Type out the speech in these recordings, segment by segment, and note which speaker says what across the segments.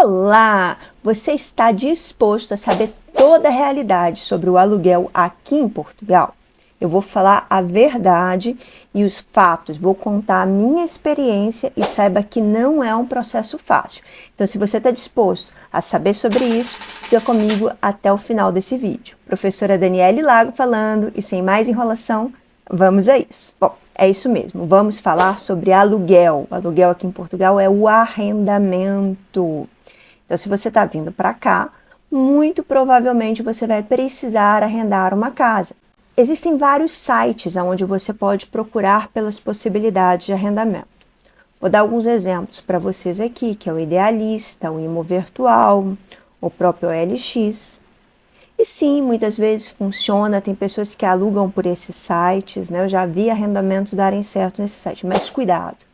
Speaker 1: Olá! Você está disposto a saber toda a realidade sobre o aluguel aqui em Portugal? Eu vou falar a verdade e os fatos, vou contar a minha experiência e saiba que não é um processo fácil. Então, se você está disposto a saber sobre isso, fica comigo até o final desse vídeo. Professora Daniele Lago falando e sem mais enrolação, vamos a isso. Bom, é isso mesmo, vamos falar sobre aluguel. O aluguel aqui em Portugal é o arrendamento. Então, se você está vindo para cá, muito provavelmente você vai precisar arrendar uma casa. Existem vários sites onde você pode procurar pelas possibilidades de arrendamento. Vou dar alguns exemplos para vocês aqui, que é o Idealista, o Imovirtual, o próprio OLX. E sim, muitas vezes funciona, tem pessoas que alugam por esses sites, né? Eu já vi arrendamentos darem certo nesse site, mas cuidado.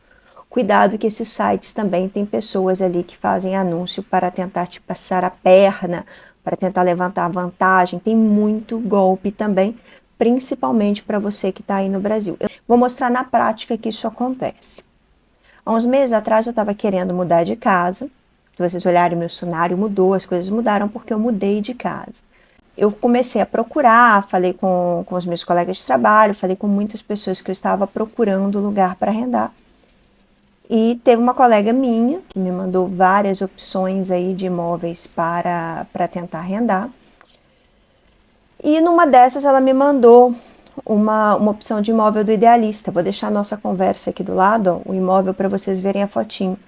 Speaker 1: Cuidado que esses sites também tem pessoas ali que fazem anúncio para tentar te passar a perna, para tentar levantar vantagem. Tem muito golpe também, principalmente para você que está aí no Brasil. Eu vou mostrar na prática que isso acontece. Há uns meses atrás eu estava querendo mudar de casa. Se vocês olharem, meu cenário mudou, as coisas mudaram porque eu mudei de casa. Eu comecei a procurar, falei com os meus colegas de trabalho, falei com muitas pessoas que eu estava procurando lugar para arrendar. E teve uma colega minha que me mandou várias opções aí de imóveis para tentar arrendar. E numa dessas ela me mandou uma opção de imóvel do Idealista. Vou deixar a nossa conversa aqui do lado, ó, o imóvel para vocês verem a fotinho.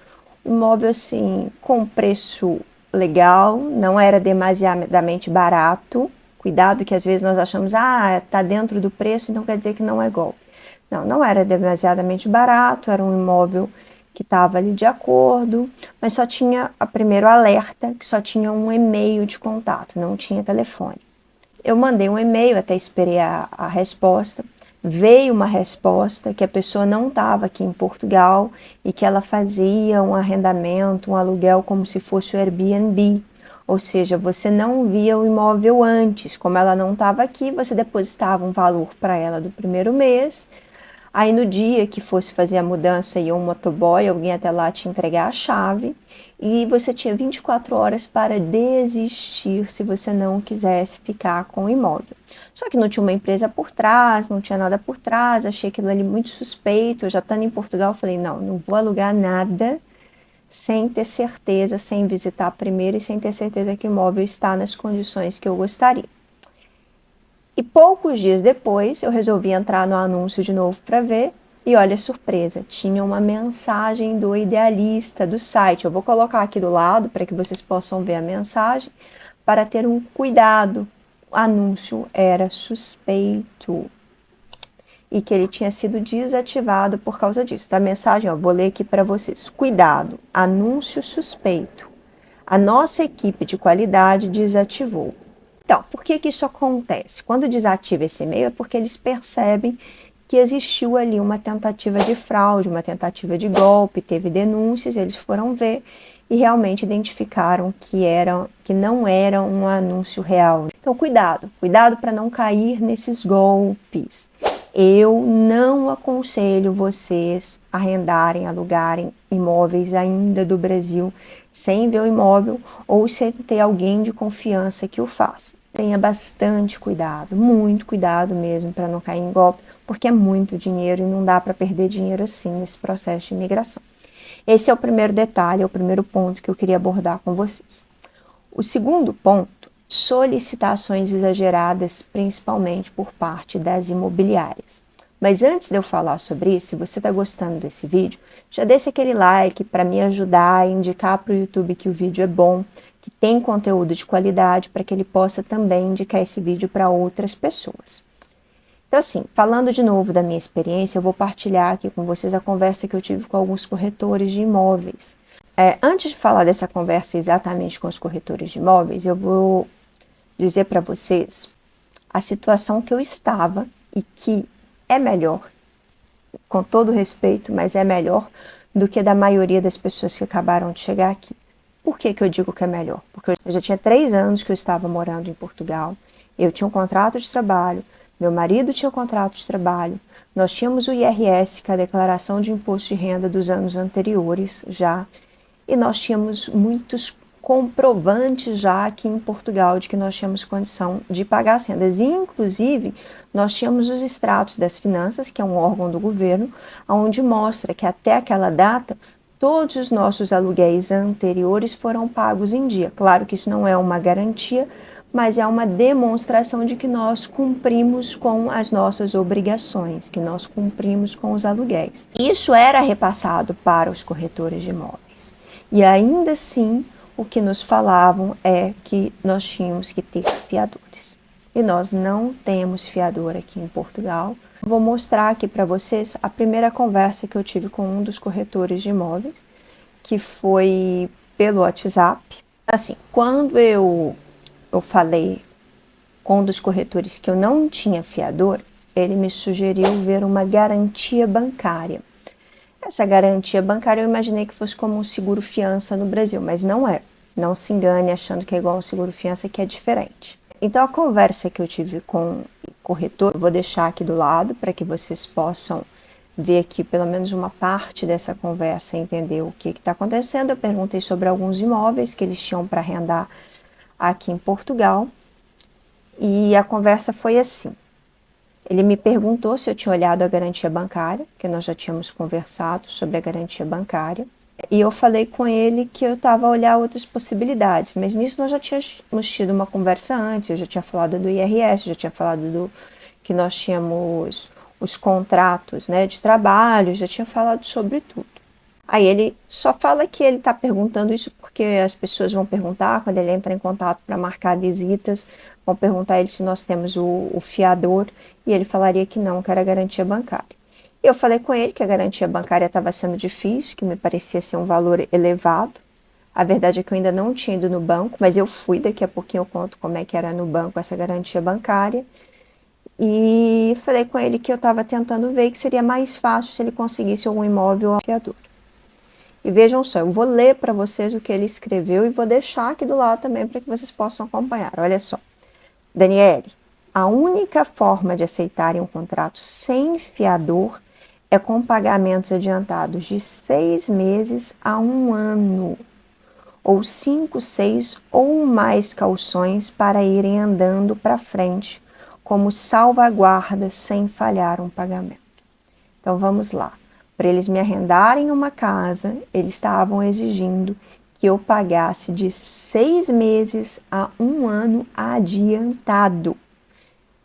Speaker 1: Imóvel assim, com preço legal, não era demasiadamente barato. Cuidado que às vezes nós achamos, tá dentro do preço, então quer dizer que não é golpe. Não era demasiadamente barato, era um imóvel que estava ali de acordo, mas só tinha a primeiro alerta, que só tinha um e-mail de contato, não tinha telefone. Eu mandei um e-mail, até esperei a resposta. Veio uma resposta que a pessoa não estava aqui em Portugal e que ela fazia um arrendamento, um aluguel como se fosse o Airbnb. Ou seja, você não via o imóvel antes. Como ela não estava aqui, você depositava um valor para ela do primeiro mês. Aí no dia que fosse fazer a mudança, ia um motoboy, alguém até lá te entregar a chave. E você tinha 24 horas para desistir se você não quisesse ficar com o imóvel. Só que não tinha uma empresa por trás, não tinha nada por trás, achei aquilo ali muito suspeito. Eu já estando em Portugal, falei, não vou alugar nada sem ter certeza, sem visitar primeiro e sem ter certeza que o imóvel está nas condições que eu gostaria. E poucos dias depois, eu resolvi entrar no anúncio de novo para ver. E olha a surpresa, tinha uma mensagem do Idealista, do site. Eu vou colocar aqui do lado para que vocês possam ver a mensagem, para ter um cuidado. O anúncio era suspeito e que ele tinha sido desativado por causa disso. Da mensagem, vou ler aqui para vocês. Cuidado, anúncio suspeito. A nossa equipe de qualidade desativou. Então, por que isso acontece? Quando desativa esse e-mail é porque eles percebem que existiu ali uma tentativa de fraude, uma tentativa de golpe, teve denúncias, eles foram ver e realmente identificaram que não era um anúncio real. Então, cuidado para não cair nesses golpes. Eu não aconselho vocês a arrendarem, alugarem imóveis ainda do Brasil sem ver o imóvel ou sem ter alguém de confiança que o faça. Tenha bastante cuidado, muito cuidado mesmo para não cair em golpe, porque é muito dinheiro e não dá para perder dinheiro assim nesse processo de imigração. Esse é o primeiro detalhe, é o primeiro ponto que eu queria abordar com vocês. O segundo ponto, solicitações exageradas, principalmente por parte das imobiliárias. Mas antes de eu falar sobre isso, se você está gostando desse vídeo, já deixa aquele like para me ajudar a indicar para o YouTube que o vídeo é bom, que tem conteúdo de qualidade, para que ele possa também indicar esse vídeo para outras pessoas. Então assim, falando de novo da minha experiência, eu vou partilhar aqui com vocês a conversa que eu tive com alguns corretores de imóveis. Antes de falar dessa conversa exatamente com os corretores de imóveis, eu vou dizer para vocês a situação que eu estava e que é melhor, com todo respeito, mas é melhor do que da maioria das pessoas que acabaram de chegar aqui. Por que eu digo que é melhor? Porque eu já tinha 3 anos que eu estava morando em Portugal, eu tinha um contrato de trabalho, meu marido tinha um contrato de trabalho, nós tínhamos o IRS, que é a declaração de imposto de renda dos anos anteriores já, e nós tínhamos muitos comprovante já aqui em Portugal de que nós tínhamos condição de pagar as rendas. E, inclusive, nós tínhamos os extratos das finanças, que é um órgão do governo, onde mostra que até aquela data todos os nossos aluguéis anteriores foram pagos em dia. Claro que isso não é uma garantia, mas é uma demonstração de que nós cumprimos com as nossas obrigações, que nós cumprimos com os aluguéis. Isso era repassado para os corretores de imóveis. E ainda assim, o que nos falavam é que nós tínhamos que ter fiadores. E nós não temos fiador aqui em Portugal. Vou mostrar aqui para vocês a primeira conversa que eu tive com um dos corretores de imóveis, que foi pelo WhatsApp. Assim, quando eu falei com um dos corretores que eu não tinha fiador, ele me sugeriu ver uma garantia bancária. Essa garantia bancária eu imaginei que fosse como um seguro-fiança no Brasil, mas não é. Não se engane achando que é igual um seguro-fiança, que é diferente. Então, a conversa que eu tive com o corretor, eu vou deixar aqui do lado para que vocês possam ver aqui pelo menos uma parte dessa conversa e entender o que está acontecendo. Eu perguntei sobre alguns imóveis que eles tinham para arrendar aqui em Portugal e a conversa foi assim. Ele me perguntou se eu tinha olhado a garantia bancária, que nós já tínhamos conversado sobre a garantia bancária. E eu falei com ele que eu estava a olhar outras possibilidades, mas nisso nós já tínhamos tido uma conversa antes, eu já tinha falado do IRS, já tinha falado do que nós tínhamos os contratos, né, de trabalho, já tinha falado sobre tudo. Aí ele só fala que ele está perguntando isso porque as pessoas vão perguntar, quando ele entra em contato para marcar visitas, vão perguntar a ele se nós temos o fiador, e ele falaria que não, que era garantia bancária. Eu falei com ele que a garantia bancária estava sendo difícil, que me parecia ser um valor elevado. A verdade é que eu ainda não tinha ido no banco, mas eu fui, daqui a pouquinho eu conto como é que era no banco essa garantia bancária. E falei com ele que eu estava tentando ver que seria mais fácil se ele conseguisse algum imóvel ao fiador. E vejam só, eu vou ler para vocês o que ele escreveu e vou deixar aqui do lado também para que vocês possam acompanhar. Olha só. Daniele, a única forma de aceitarem um contrato sem fiador é com pagamentos adiantados de 6 meses a 1 ano, ou 5, 6 ou mais cauções para irem andando para frente, como salvaguarda sem falhar um pagamento. Então vamos lá. Para eles me arrendarem uma casa, eles estavam exigindo que eu pagasse de 6 meses a 1 ano adiantado.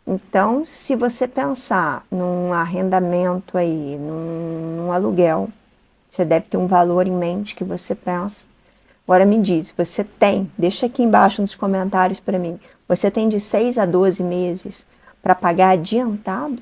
Speaker 1: Então, se você pensar num arrendamento aí, num aluguel, você deve ter um valor em mente que você pensa. Agora me diz, você tem, deixa aqui embaixo nos comentários para mim, você tem de 6 a 12 meses para pagar adiantado?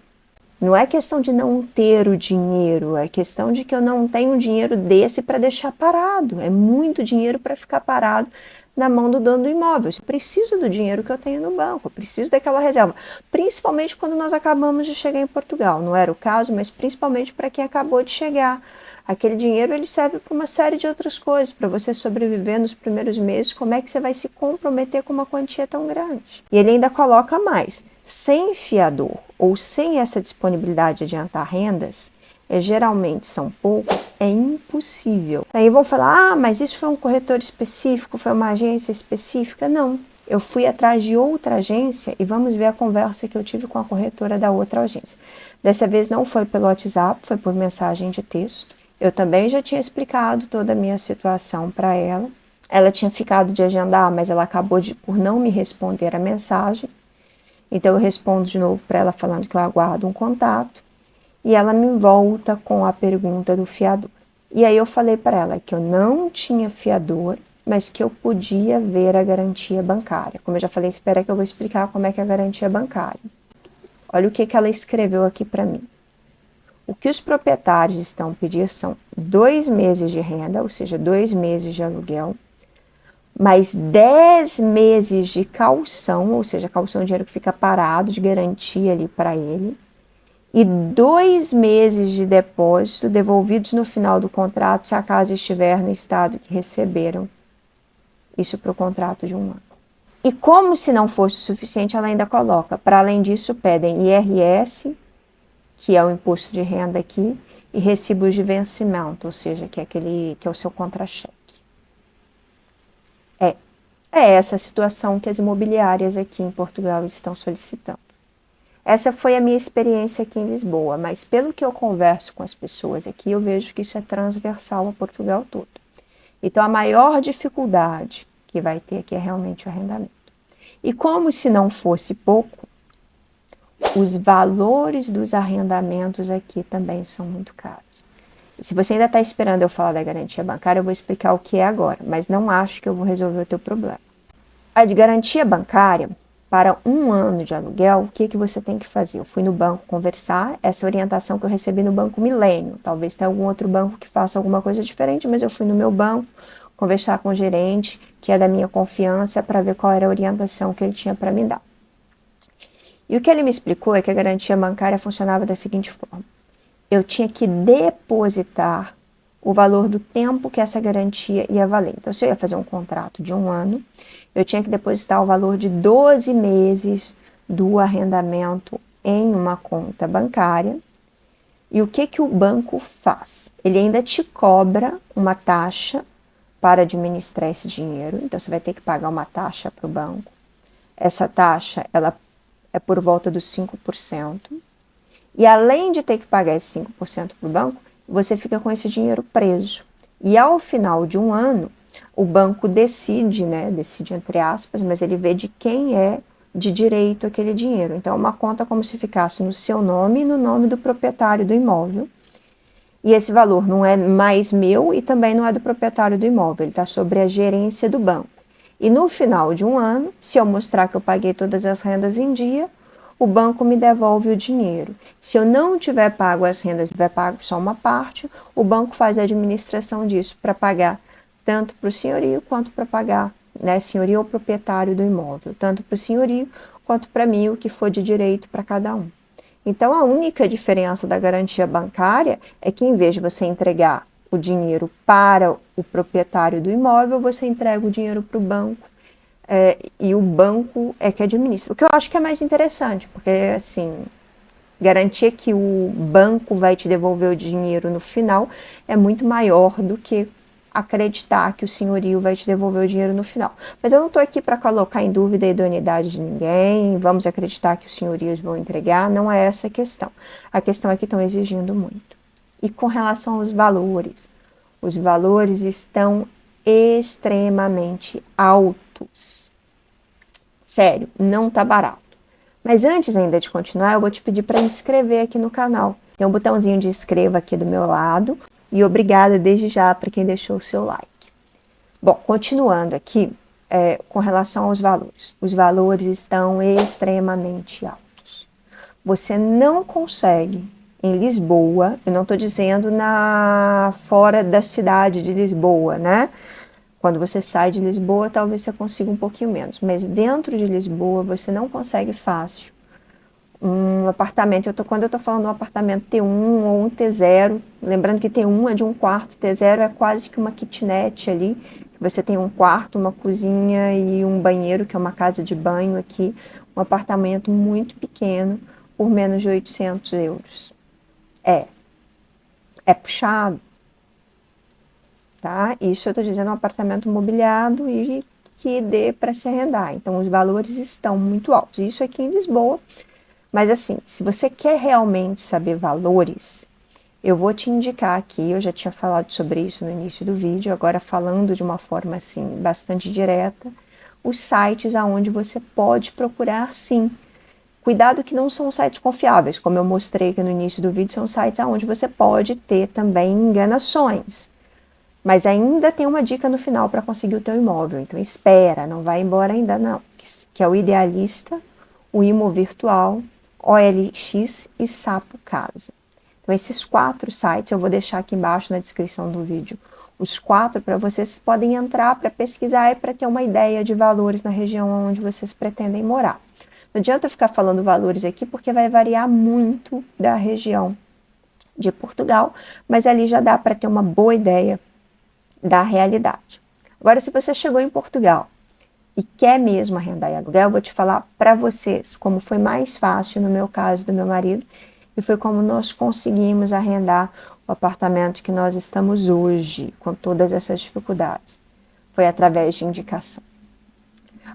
Speaker 1: Não é questão de não ter o dinheiro, é questão de que eu não tenho dinheiro desse para deixar parado. É muito dinheiro para ficar parado na mão do dono do imóvel. Eu preciso do dinheiro que eu tenho no banco, eu preciso daquela reserva. Principalmente quando nós acabamos de chegar em Portugal. Não era o caso, mas principalmente para quem acabou de chegar. Aquele dinheiro ele serve para uma série de outras coisas, para você sobreviver nos primeiros meses. Como é que você vai se comprometer com uma quantia tão grande? E ele ainda coloca mais. Sem fiador ou sem essa disponibilidade de adiantar rendas, geralmente são poucas, é impossível. Aí vão falar, mas isso foi um corretor específico, foi uma agência específica? Não, eu fui atrás de outra agência e vamos ver a conversa que eu tive com a corretora da outra agência. Dessa vez não foi pelo WhatsApp, foi por mensagem de texto. Eu também já tinha explicado toda a minha situação para ela. Ela tinha ficado de agendar, mas ela acabou por não me responder a mensagem. Então eu respondo de novo para ela falando que eu aguardo um contato e ela me volta com a pergunta do fiador. E aí eu falei para ela que eu não tinha fiador, mas que eu podia ver a garantia bancária. Como eu já falei, espera que eu vou explicar como é que é a garantia bancária. Olha o que ela escreveu aqui para mim. O que os proprietários estão pedindo são 2 meses de renda, ou seja, 2 meses de aluguel, mais 10 meses de caução, ou seja, caução é um dinheiro que fica parado, de garantia ali para ele, e 2 meses de depósito devolvidos no final do contrato se a casa estiver no estado que receberam. Isso para o contrato de 1 ano. E como se não fosse o suficiente, ela ainda coloca, para além disso, pedem IRS, que é o imposto de renda aqui, e recibos de vencimento, ou seja, que é o seu contra-cheque. É É essa a situação que as imobiliárias aqui em Portugal estão solicitando. Essa foi a minha experiência aqui em Lisboa, mas pelo que eu converso com as pessoas aqui, eu vejo que isso é transversal a Portugal todo. Então, a maior dificuldade que vai ter aqui é realmente o arrendamento. E como se não fosse pouco, os valores dos arrendamentos aqui também são muito caros. Se você ainda está esperando eu falar da garantia bancária, eu vou explicar o que é agora, mas não acho que eu vou resolver o teu problema. A de garantia bancária, para 1 ano de aluguel, o que você tem que fazer? Eu fui no banco conversar, essa orientação que eu recebi no Banco Milênio. Talvez tenha algum outro banco que faça alguma coisa diferente, mas eu fui no meu banco conversar com o gerente, que é da minha confiança, para ver qual era a orientação que ele tinha para me dar. E o que ele me explicou é que a garantia bancária funcionava da seguinte forma: eu tinha que depositar o valor do tempo que essa garantia ia valer. Então, se eu ia fazer um contrato de 1 ano, eu tinha que depositar o valor de 12 meses do arrendamento em uma conta bancária. E o que o banco faz? Ele ainda te cobra uma taxa para administrar esse dinheiro. Então, você vai ter que pagar uma taxa para o banco. Essa taxa, ela é por volta dos 5%. E além de ter que pagar esse 5% para o banco, você fica com esse dinheiro preso. E ao final de 1 ano, o banco decide, né? Decide entre aspas, mas ele vê de quem é de direito aquele dinheiro. Então, é uma conta como se ficasse no seu nome e no nome do proprietário do imóvel. E esse valor não é mais meu e também não é do proprietário do imóvel, ele está sobre a gerência do banco. E no final de 1 ano, se eu mostrar que eu paguei todas as rendas em dia, o banco me devolve o dinheiro. Se eu não tiver pago as rendas, tiver pago só uma parte, o banco faz a administração disso para pagar tanto para o senhorio quanto para pagar, né, senhorio ou proprietário do imóvel, tanto para o senhorio quanto para mim, o que for de direito para cada um. Então, a única diferença da garantia bancária é que, em vez de você entregar o dinheiro para o proprietário do imóvel, você entrega o dinheiro para o banco. E o banco é que administra. O que eu acho que é mais interessante, porque, assim, garantir que o banco vai te devolver o dinheiro no final é muito maior do que acreditar que o senhorio vai te devolver o dinheiro no final. Mas eu não estou aqui para colocar em dúvida a idoneidade de ninguém, vamos acreditar que os senhorios vão entregar, não é essa a questão. A questão é que estão exigindo muito. E com relação aos valores, os valores estão extremamente altos. Sério, não tá barato. Mas antes ainda de continuar, eu vou te pedir para inscrever aqui no canal. Tem um botãozinho de inscreva aqui do meu lado. E obrigada desde já para quem deixou o seu like. Bom, continuando aqui, com relação aos valores. Os valores estão extremamente altos. Você não consegue, em Lisboa, eu não estou dizendo fora da cidade de Lisboa, né? Quando você sai de Lisboa, talvez você consiga um pouquinho menos. Mas dentro de Lisboa, você não consegue fácil um apartamento. Quando eu estou falando de um apartamento T1 ou um T0, lembrando que T1 é de um quarto, T0 é quase que uma kitnet ali. Você tem um quarto, uma cozinha e um banheiro, que é uma casa de banho aqui. Um apartamento muito pequeno, por menos de 800 euros. É puxado. Tá? Isso eu estou dizendo um apartamento mobiliado e que dê para se arrendar. Então, os valores estão muito altos. Isso aqui em Lisboa. Mas assim, se você quer realmente saber valores, eu vou te indicar aqui, eu já tinha falado sobre isso no início do vídeo, agora falando de uma forma assim, bastante direta, os sites aonde você pode procurar sim. Cuidado que não são sites confiáveis, como eu mostrei aqui no início do vídeo, são sites aonde você pode ter também enganações. Mas ainda tem uma dica no final para conseguir o teu imóvel, então espera, não vai embora ainda não, que é o Idealista, o Imo Virtual, OLX e Sapo Casa. Então, esses 4 sites eu vou deixar aqui embaixo na descrição do vídeo. Os 4 para vocês podem entrar para pesquisar e para ter uma ideia de valores na região onde vocês pretendem morar. Não adianta eu ficar falando valores aqui porque vai variar muito da região de Portugal, mas ali já dá para ter uma boa ideia da realidade. Agora, se você chegou em Portugal e quer mesmo arrendar e aluguel, eu vou te falar para vocês como foi mais fácil no meu caso do meu marido e foi como nós conseguimos arrendar o apartamento que nós estamos hoje, com todas essas dificuldades. Foi através de indicação.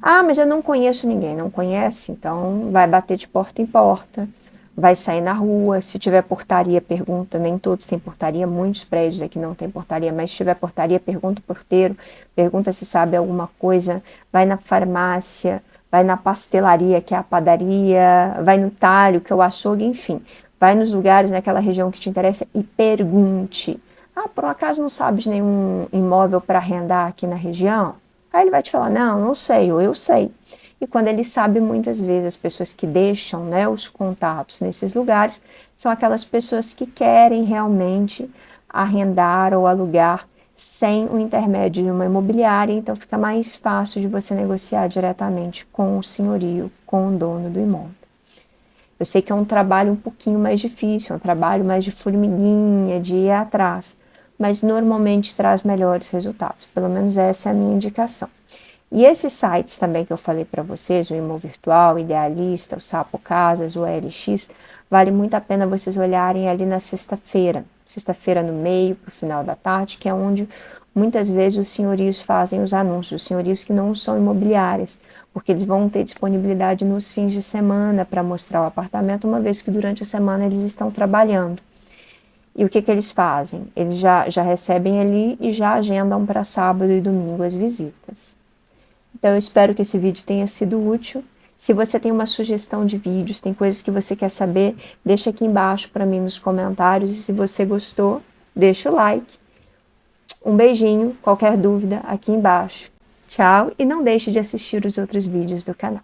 Speaker 1: Ah, mas eu não conheço ninguém. Não conhece? Então vai bater de porta em porta, vai sair na rua. Se tiver portaria, pergunta. Nem todos têm portaria, muitos prédios aqui não tem portaria, mas se tiver portaria, pergunta o porteiro, pergunta se sabe alguma coisa, vai na farmácia, vai na pastelaria, que é a padaria, vai no talho, que é o açougue, enfim. Vai nos lugares naquela região que te interessa e pergunte. Ah, por um acaso não sabe de nenhum imóvel para arrendar aqui na região? Aí ele vai te falar, não, não sei, ou eu sei. E quando ele sabe, muitas vezes as pessoas que deixam, né, os contatos nesses lugares são aquelas pessoas que querem realmente arrendar ou alugar sem o intermédio de uma imobiliária, então fica mais fácil de você negociar diretamente com o senhorio, com o dono do imóvel. Eu sei que é um trabalho um pouquinho mais difícil, é um trabalho mais de formiguinha, de ir atrás, mas normalmente traz melhores resultados. Pelo menos essa é a minha indicação. E esses sites também que eu falei para vocês, o Imo Virtual, o Idealista, o Sapo Casas, o OLX, vale muito a pena vocês olharem ali na sexta-feira no meio, para o final da tarde, que é onde muitas vezes os senhorios fazem os anúncios, os senhorios que não são imobiliários, porque eles vão ter disponibilidade nos fins de semana para mostrar o apartamento, uma vez que durante a semana eles estão trabalhando. E o que eles fazem? Eles já recebem ali e já agendam para sábado e domingo as visitas. Então eu espero que esse vídeo tenha sido útil. Se você tem uma sugestão de vídeos, tem coisas que você quer saber, deixa aqui embaixo para mim nos comentários. E se você gostou, deixa o like. Um beijinho, qualquer dúvida aqui embaixo. Tchau e não deixe de assistir os outros vídeos do canal.